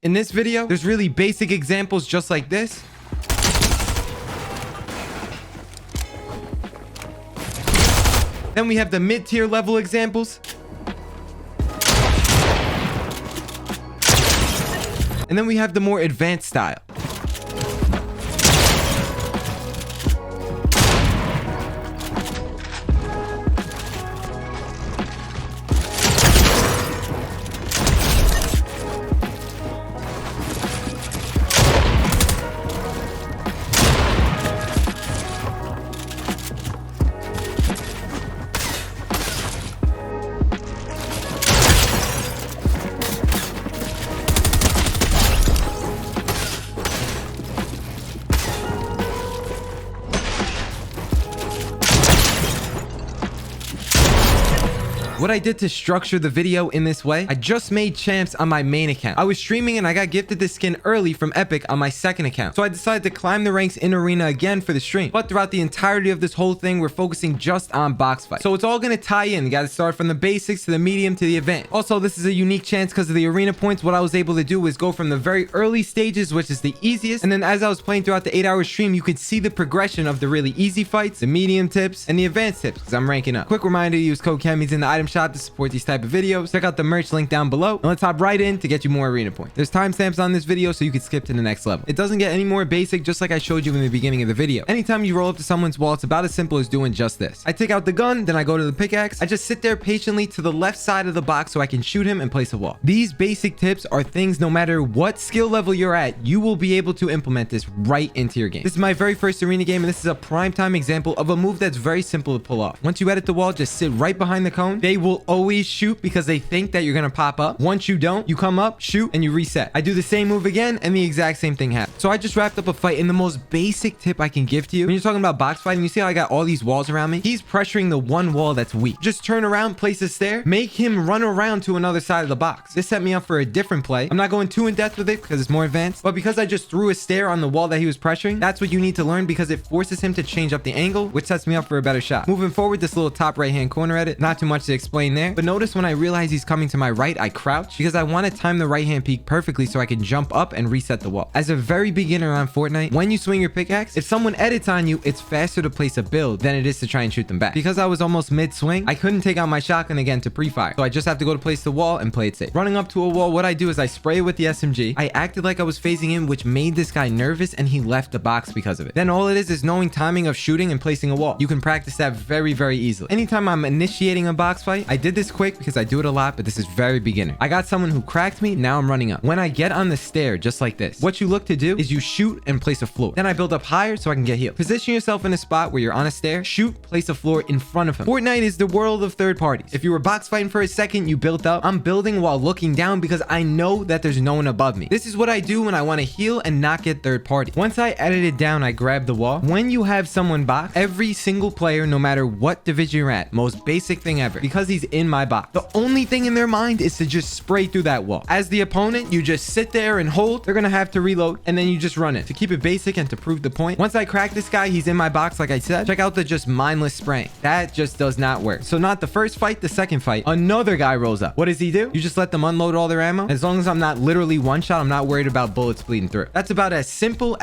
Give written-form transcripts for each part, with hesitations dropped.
In this video, there's really basic examples just like this. Then we have the mid-tier level examples. And then we have the more advanced style. What I did to structure the video in this way, I just made champs on my main account. I was streaming and I got gifted this skin early from Epic on my second account. So I decided to climb the ranks in Arena again for the stream. But throughout the entirety of this whole thing, we're focusing just on box fight. So it's all going to tie in. You got to start from the basics to the medium to the advanced. Also, this is a unique chance because of the arena points. What I was able to do was go from the very early stages, which is the easiest. And then as I was playing throughout the 8-hour stream, you could see the progression of the really easy fights, the medium tips, and the advanced tips because I'm ranking up. Quick reminder to use code KenBeans in the item shop to support these type of videos. Check out the merch link down below and let's hop right in to get you more arena points. There's timestamps on this video so you can skip to the next level. It doesn't get any more basic, just like I showed you in the beginning of the video. Anytime you roll up to someone's wall, it's about as simple as doing just this. I take out the gun, then I go to the pickaxe. I just sit there patiently to the left side of the box so I can shoot him and place a wall. These basic tips are things no matter what skill level you're at, you will be able to implement this right into your game. This is my very first arena game and this is a prime time example of a move that's very simple to pull off. Once you edit the wall, just sit right behind the cone. They will always shoot because they think that you're gonna pop up. Once you don't, you come up, shoot, and you reset. I do the same move again and the exact same thing happens. So I just wrapped up a fight in the most basic tip I can give to you. When you're talking about box fighting, you see how I got all these walls around me? He's pressuring the one wall that's weak. Just turn around, place a stair, make him run around to another side of the box. This set me up for a different play. I'm not going too in depth with it because it's more advanced, but because I just threw a stair on the wall that he was pressuring, that's what you need to learn because it forces him to change up the angle, which sets me up for a better shot. Moving forward, this little top right hand corner edit, not too much to explain there, but notice when I realize he's coming to my right, I crouch because I want to time the right hand peek perfectly so I can jump up and reset the wall. As a very beginner on Fortnite, when you swing your pickaxe, if someone edits on you, it's faster to place a build than it is to try and shoot them back. Because I was almost mid swing, I couldn't take out my shotgun again to pre-fire. So I just have to go to place the wall and play it safe. Running up to a wall, what I do is I spray it with the SMG. I acted like I was phasing in, which made this guy nervous and he left the box because of it. Then all it is knowing timing of shooting and placing a wall. You can practice that very, very easily. Anytime I'm initiating a box fight, I did this quick because I do it a lot, but this is very beginner. I got someone who cracked me, now I'm running up. When I get on the stair, just like this, what you look to do is you shoot and place a floor. Then I build up higher so I can get healed. Position yourself in a spot where you're on a stair, shoot, place a floor in front of him. Fortnite is the world of third parties. If you were box fighting for a second, you built up. I'm building while looking down because I know that there's no one above me. This is what I do when I want to heal and not get third party. Once I edited down, I grab the wall. When you have someone box, every single player, no matter what division you're at, most basic thing ever, because he's in my box, the only thing in their mind is to just spray through that wall. As the opponent, you just sit there and hold. They're gonna have to reload and then you just run it. To keep it basic and to prove the point, once I crack this guy, he's in my box like I said. Check out the just mindless spraying. That just does not work. So not the first fight, the second fight, another guy rolls up. What does he do? You just let them unload all their ammo. As long as I'm not literally one shot, I'm not worried about bullets bleeding through. That's about as simple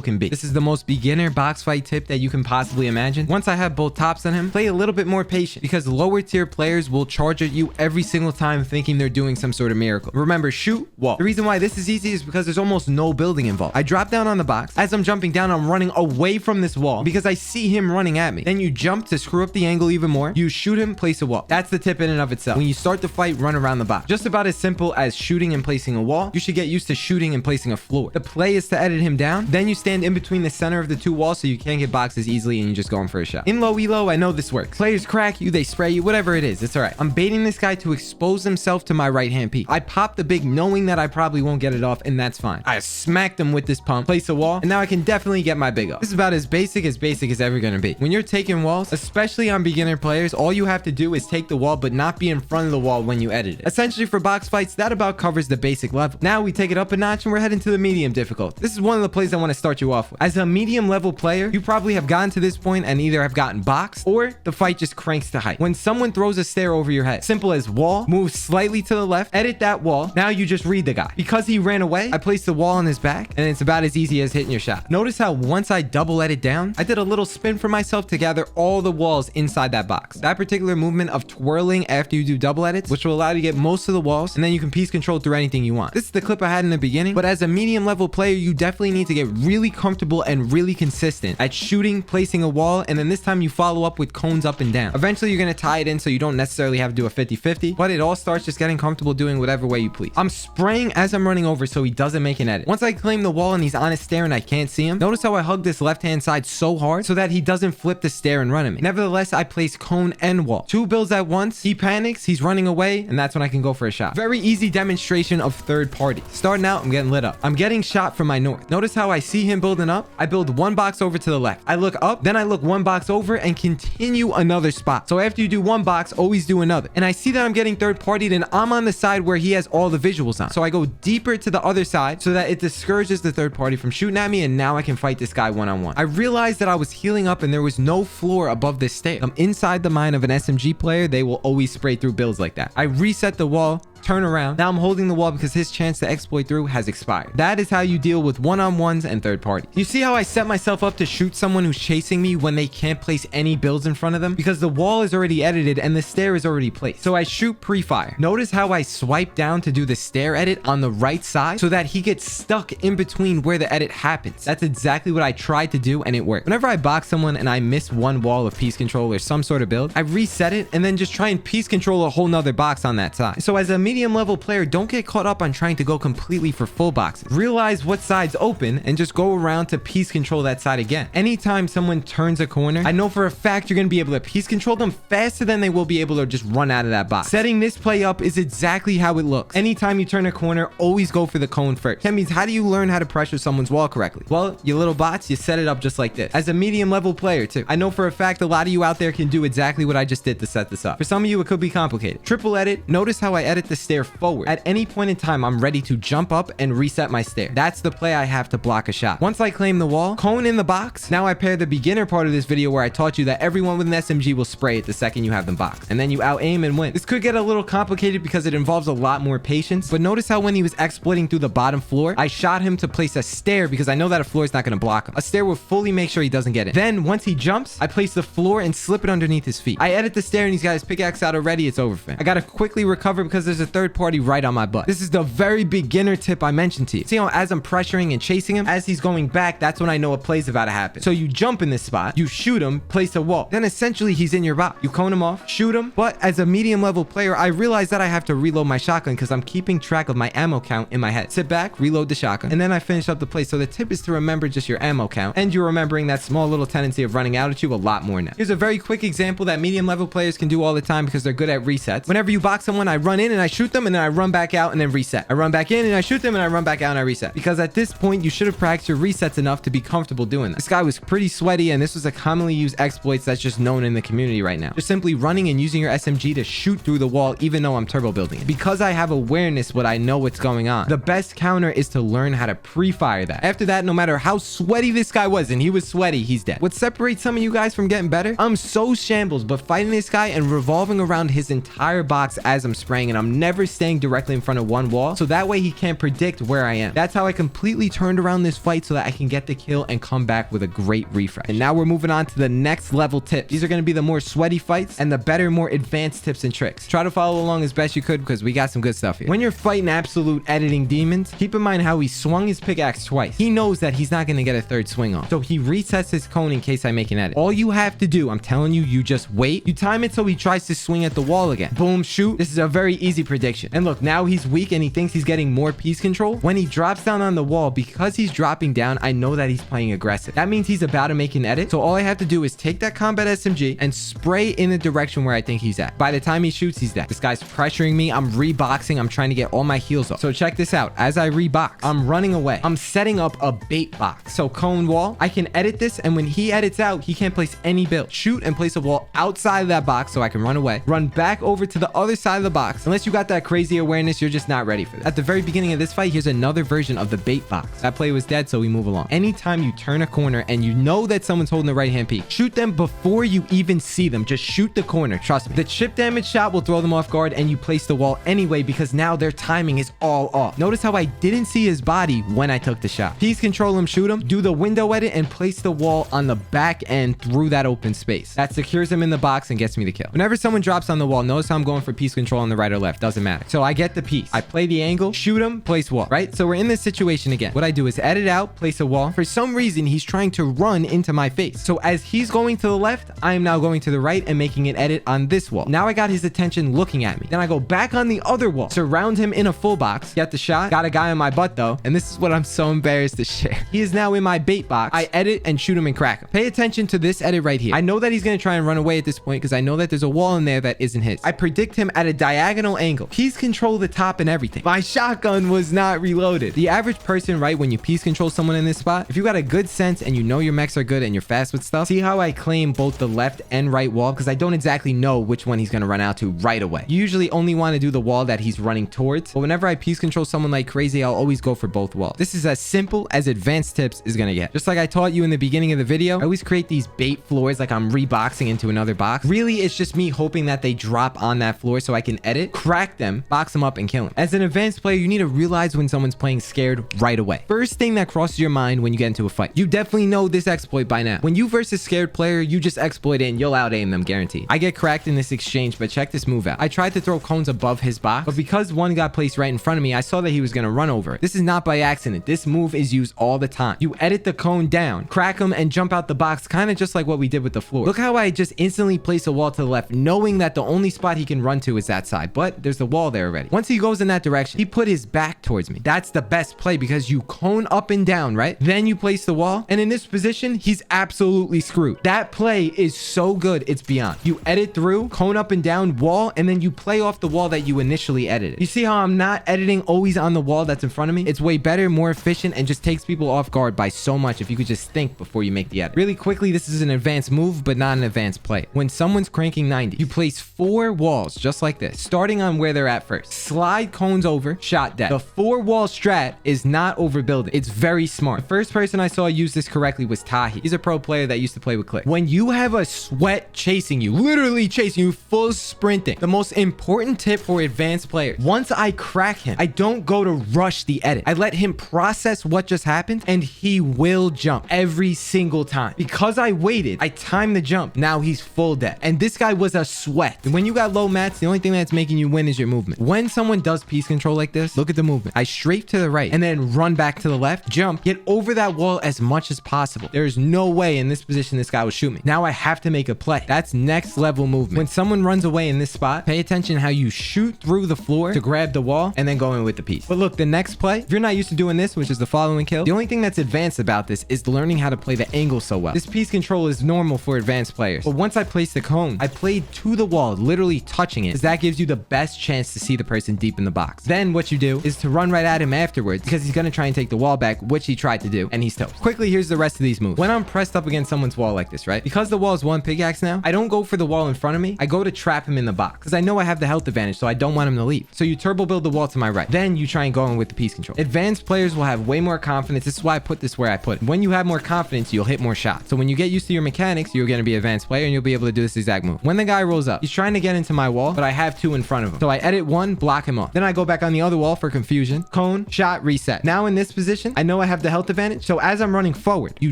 can be. This is the most beginner box fight tip that you can possibly imagine. Once I have both tops on him, play a little bit more patient because lower tier players will charge at you every single time thinking they're doing some sort of miracle. Remember, shoot, wall. The reason why this is easy is because there's almost no building involved. I drop down on the box. As I'm jumping down, I'm running away from this wall because I see him running at me. Then you jump to screw up the angle even more. You shoot him, place a wall. That's the tip in and of itself. When you start the fight, run around the box. Just about as simple as shooting and placing a wall. You should get used to shooting and placing a floor. The play is to edit him down. Then you stand in between the center of the two walls so you can't get boxed as easily and you just go in for a shot. In low elo, I know this works. Players crack you, they spray you, whatever it is, it's all right. I'm baiting this guy to expose himself to my right hand peek. I pop the big knowing that I probably won't get it off and that's fine. I smacked him with this pump, place a wall, and now I can definitely get my big off. This is about as basic as ever gonna be. When you're taking walls, especially on beginner players, all you have to do is take the wall but not be in front of the wall when you edit it. Essentially for box fights, that about covers the basic level. Now we take it up a notch and we're heading to the medium difficulty. This is one of the plays I want to start you off with. As a medium level player, you probably have gotten to this point and either have gotten boxed or the fight just cranks to height. When someone throws a stair over your head. Simple as wall, move slightly to the left, edit that wall. Now you just read the guy. Because he ran away, I placed the wall on his back, and it's about as easy as hitting your shot. Notice how once I double edit down, I did a little spin for myself to gather all the walls inside that box. That particular movement of twirling after you do double edits, which will allow you to get most of the walls, and then you can piece control through anything you want. This is the clip I had in the beginning, but as a medium level player, you definitely need to get really comfortable and really consistent at shooting, placing a wall, and then this time you follow up with cones up and down. Eventually, you're going to tie it in so you don't necessarily have to do a 50-50, but it all starts just getting comfortable doing whatever way you please. I'm spraying as I'm running over so he doesn't make an edit. Once I claim the wall and he's on his stair and I can't see him, notice how I hug this left-hand side so hard so that he doesn't flip the stair and run at me. Nevertheless, I place cone and wall. Two builds at once. He panics, he's running away, and that's when I can go for a shot. Very easy demonstration of third party. Starting out, I'm getting lit up. I'm getting shot from my north. Notice how I see him building up. I build one box over to the left. I look up, then I look one box over and continue another spot. So after you do one box, always do another. And I see that I'm getting third partied and I'm on the side where he has all the visuals on. So I go deeper to the other side so that it discourages the third party from shooting at me, and now I can fight this guy one-on-one. I realized that I was healing up and there was no floor above this stair. I'm inside the mind of an SMG player. They will always spray through builds like that. I reset the wall, turn around. Now I'm holding the wall because his chance to exploit through has expired. That is how you deal with one-on-ones and third parties. You see how I set myself up to shoot someone who's chasing me when they can't place any builds in front of them? Because the wall is already edited and the stair is already placed. So I shoot pre-fire. Notice how I swipe down to do the stair edit on the right side so that he gets stuck in between where the edit happens. That's exactly what I tried to do and it worked. Whenever I box someone and I miss one wall of piece control or some sort of build, I reset it and then just try and piece control a whole nother box on that side. So as a medium level player, don't get caught up on trying to go completely for full boxes. Realize what side's open and just go around to piece control that side again. Anytime someone turns a corner, I know for a fact you're going to be able to piece control them faster than they will be able to just run out of that box. Setting this play up is exactly how it looks. Anytime you turn a corner, always go for the cone first. KenBeans, how do you learn how to pressure someone's wall correctly? Well, you little bots, you set it up just like this. As a medium level player too, I know for a fact a lot of you out there can do exactly what I just did to set this up. For some of you, it could be complicated. Triple edit. Notice how I edit the stair forward. At any point in time, I'm ready to jump up and reset my stair. That's the play I have to block a shot. Once I claim the wall, cone in the box. Now I pair the beginner part of this video where I taught you that everyone with an SMG will spray it the second you have them boxed, and then you out aim and win. This could get a little complicated because it involves a lot more patience, but notice how when he was exploiting through the bottom floor, I shot him to place a stair because I know that a floor is not going to block him. A stair will fully make sure he doesn't get it. Then once he jumps, I place the floor and slip it underneath his feet. I edit the stair and he's got his pickaxe out already. It's over for him. I got to quickly recover because there's a third party right on my butt. This is the very beginner tip I mentioned to you. See how as I'm pressuring and chasing him, as he's going back, that's when I know a play's about to happen. So you jump in this spot, you shoot him, place a wall. Then essentially he's in your box. You cone him off, shoot him. But as a medium level player, I realize that I have to reload my shotgun because I'm keeping track of my ammo count in my head. Sit back, reload the shotgun, and then I finish up the play. So the tip is to remember just your ammo count, and you're remembering that small little tendency of running out at you a lot more now. Here's a very quick example that medium level players can do all the time because they're good at resets. Whenever you box someone, I run in and I shoot them, and then I run back out and then reset. I run back in and I shoot them, and I run back out and I reset. Because at this point, you should have practiced your resets enough to be comfortable doing that. This guy was pretty sweaty, and this was a commonly used exploit that's just known in the community right now. Just simply running and using your SMG to shoot through the wall even though I'm turbo building it. Because I have awareness what I know what's going on, the best counter is to learn how to pre-fire that. After that, no matter how sweaty this guy was, and he was sweaty, he's dead. What separates some of you guys from getting better? I'm so shambles, but fighting this guy and revolving around his entire box as I'm spraying, and I'm never staying directly in front of one wall, so that way he can't predict where I am. That's how I completely turned around this fight so that I can get the kill and come back with a great refresh. And now we're moving on to the next level tips. These are going to be the more sweaty fights and the better, more advanced tips and tricks. Try to follow along as best you could because we got some good stuff here. When you're fighting absolute editing demons, keep in mind how he swung his pickaxe twice. He knows that he's not going to get a third swing off, so he resets his cone in case I make an edit. All you have to do, I'm telling you, you just wait. You time it so he tries to swing at the wall again. Boom, shoot. This is a very easy prediction. And look, now he's weak and he thinks he's getting more piece control. When he drops down on the wall, because he's dropping down, I know that he's playing aggressive. That means he's about to make an edit. So all I have to do is take that combat SMG and spray in the direction where I think he's at. By the time he shoots, he's dead. This guy's pressuring me. I'm reboxing. I'm trying to get all my heals up. So check this out. As I rebox, I'm running away. I'm setting up a bait box. So cone wall, I can edit this, and when he edits out, he can't place any build. Shoot and place a wall outside of that box so I can run away. Run back over to the other side of the box. Unless you guys got that crazy awareness, you're just not ready for this. At the very beginning of this fight, here's another version of the bait box. That play was dead, so we move along. Anytime you turn a corner and you know that someone's holding the right hand peak, shoot them before you even see them. Just shoot the corner. Trust me. The chip damage shot will throw them off guard, and you place the wall anyway because now their timing is all off. Notice how I didn't see his body when I took the shot. Piece control him, shoot him, do the window edit, and place the wall on the back end through that open space. That secures him in the box and gets me the kill. Whenever someone drops on the wall, notice how I'm going for piece control on the right or left. Doesn't matter. So I get the piece. I play the angle, shoot him, place wall, right? So we're in this situation again. What I do is edit out, place a wall. For some reason, he's trying to run into my face. So as he's going to the left, I am now going to the right and making an edit on this wall. Now I got his attention looking at me. Then I go back on the other wall, surround him in a full box, get the shot, got a guy on my butt though, and this is what I'm so embarrassed to share. He is now in my bait box. I edit and shoot him and crack him. Pay attention to this edit right here. I know that he's going to try and run away at this point because I know that there's a wall in there that isn't his. I predict him at a diagonal angle. Piece control the top and everything. My shotgun was not reloaded. The average person, right, when you piece control someone in this spot, if you got a good sense and you know your mechs are good and you're fast with stuff, see how I claim both the left and right wall because I don't exactly know which one he's going to run out to right away. You usually only want to do the wall that he's running towards, but whenever I piece control someone like crazy, I'll always go for both walls. This is as simple as advanced tips is going to get. Just like I taught you in the beginning of the video, I always create these bait floors like I'm reboxing into another box. Really, it's just me hoping that they drop on that floor so I can edit, crack them, box them up, and kill them. As an advanced player, you need to realize when someone's playing scared right away. First thing that crosses your mind when you get into a fight. You definitely know this exploit by now. When you versus scared player, you just exploit it and you'll out aim them guaranteed. I get cracked in this exchange, but check this move out. I tried to throw cones above his box, but because one got placed right in front of me, I saw that he was going to run over it. This is not by accident. This move is used all the time. You edit the cone down, crack him, and jump out the box, kind of just like what we did with the floor. Look how I just instantly place a wall to the left, knowing that the only spot he can run to is that side, but there's the wall there already. Once he goes in that direction, he put his back towards me. That's the best play because you cone up and down, right? Then you place the wall, and in this position, he's absolutely screwed. That play is so good, it's beyond. You edit through, cone up and down, wall, and then you play off the wall that you initially edited. You see how I'm not editing always on the wall that's in front of me? It's way better, more efficient, and just takes people off guard by so much if you could just think before you make the edit. Really quickly, this is an advanced move, but not an advanced play. When someone's cranking 90, you place 4 walls just like this, starting on where they're at first. Slide cones over, shot dead. The 4-wall strat is not overbuilding. It's very smart. The first person I saw use this correctly was Tahi. He's a pro player that used to play with Click. When you have a sweat chasing you, literally chasing you, full sprinting, the most important tip for advanced players, once I crack him, I don't go to rush the edit. I let him process what just happened, and he will jump every single time. Because I waited, I timed the jump. Now he's full dead. And this guy was a sweat. And when you got low mats, the only thing that's making you win is your movement. When someone does piece control like this, look at the movement. I strafe to the right and then run back to the left, jump, get over that wall as much as possible. There is no way in this position this guy will shoot me. Now I have to make a play. That's next level movement. When someone runs away in this spot, pay attention how you shoot through the floor to grab the wall and then go in with the piece. But look, the next play, if you're not used to doing this, which is the following kill, the only thing that's advanced about this is learning how to play the angle so well. This piece control is normal for advanced players. But once I placed the cone, I played to the wall, literally touching it, because that gives you the best chance to see the person deep in the box. Then what you do is to run right at him afterwards because he's going to try and take the wall back, which he tried to do, and he's toast. Quickly, here's the rest of these moves. When I'm pressed up against someone's wall like this, right? Because the wall is 1 pickaxe now, I don't go for the wall in front of me. I go to trap him in the box because I know I have the health advantage, so I don't want him to leave. So you turbo build the wall to my right. Then you try and go in with the piece control. Advanced players will have way more confidence. This is why I put this where I put it. When you have more confidence, you'll hit more shots. So when you get used to your mechanics, you're going to be an advanced player and you'll be able to do this exact move. When the guy rolls up, he's trying to get into my wall, but I have 2 in front of him. So I edit 1, block him off. Then I go back on the other wall for confusion. Cone, shot, reset. Now in this position, I know I have the health advantage. So as I'm running forward, you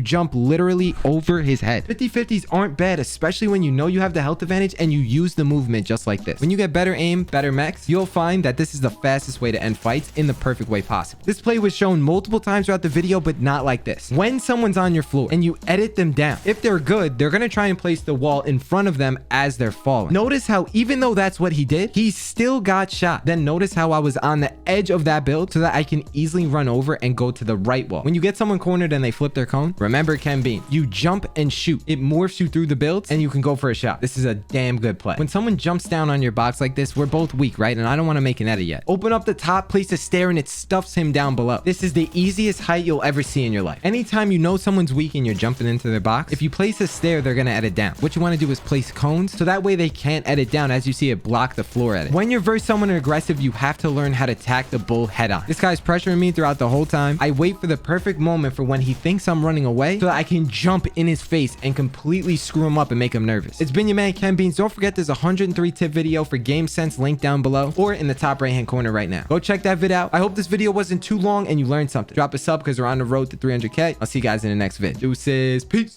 jump literally over his head. 50-50s aren't bad, especially when you know you have the health advantage and you use the movement just like this. When you get better aim, better mechs, you'll find that this is the fastest way to end fights in the perfect way possible. This play was shown multiple times throughout the video, but not like this. When someone's on your floor and you edit them down, if they're good, they're going to try and place the wall in front of them as they're falling. Notice how even though that's what he did, he still got shot. Then notice how I was on the edge of that build so that I can easily run over and go to the right wall. When you get someone cornered and they flip their cone, remember KenBeans. You jump and shoot. It morphs you through the builds and you can go for a shot. This is a damn good play. When someone jumps down on your box like this, we're both weak, right? And I don't want to make an edit yet. Open up the top, place a stair, and it stuffs him down below. This is the easiest height you'll ever see in your life. Anytime you know someone's weak and you're jumping into their box, if you place a stair, they're going to edit down. What you want to do is place cones so that way they can't edit down. As you see, it block the floor edit. When you're to verse someone aggressive, you have to learn how to attack the bull head on. This guy's pressuring me throughout the whole time. I wait for the perfect moment for when he thinks I'm running away so that I can jump in his face and completely screw him up and make him nervous. It's been your man KenBeans. Don't forget there's a 103 tip video for Game Sense linked down below or in the top right hand corner right now. Go check that vid out. I hope this video wasn't too long and you learned something. Drop a sub because we're on the road to 300k. I'll see you guys in the next vid. Deuces. Peace.